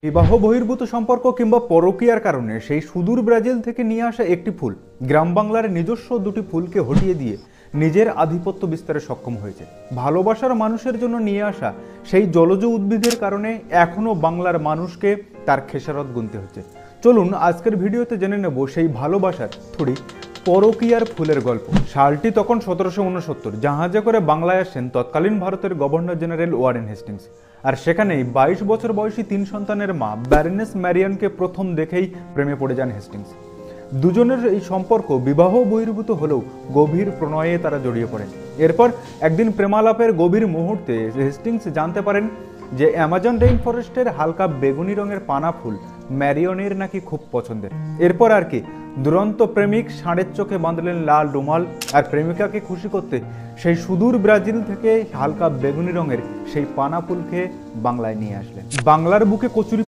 বিবাহ বহির্ভূত সম্পর্ক কিংবা পরকীয়ার কারণে সেই সুদূর ব্রাজিল থেকে নিয়ে আসা একটি ফুল গ্রাম বাংলার নিজস্ব দুটি ফুলকে হটিয়ে দিয়ে নিজের আধিপত্য বিস্তারে সক্ষম হয়েছে। ভালোবাসার মানুষের জন্য নিয়ে আসা সেই জলজ উদ্ভিদের কারণে এখনও বাংলার মানুষকে তার খেসারত গুনতে হচ্ছে। চলুন আজকের ভিডিওতে জেনে নেব সেই ভালোবাসার থোড়ি পরকীয়ার ফুলের গল্প। সালটি তখন 1769, জাহাজে করে বাংলায় আসেন তৎকালীন ভারতের গভর্নর জেনারেল ওয়ারেন হেস্টিংস। আর সেখানেই 22 বছর বয়সী 3 সন্তানের মা ব্যারনেস ম্যারিয়ানকে প্রথম দেখেই প্রেমে পড়ে যান হেস্টিংস। দুজনের এই সম্পর্ক বিবাহ বহির্ভূত হলেও গভীর প্রণয়ে তারা জড়িয়ে পড়েন। এরপর একদিন প্রেমালাপের গভীর মুহূর্তে হেস্টিংস জানতে পারেন যে অ্যামাজন রেইন ফরেস্টের হালকা বেগুনি রঙের পানা ফুল ম্যারিয়নের নাকি খুব পছন্দের। এরপর আর কি, দুরন্ত প্রেমিক ষাঁড়ের চোখে বাঁধলেন লাল রুমাল আর প্রেমিকাকে খুশি করতে সেই সুদূর ব্রাজিল থেকে হালকা বেগুনি রঙের সেই পানা ফুলকে বাংলায় নিয়ে আসলেন। বাংলার বুকে কচুরি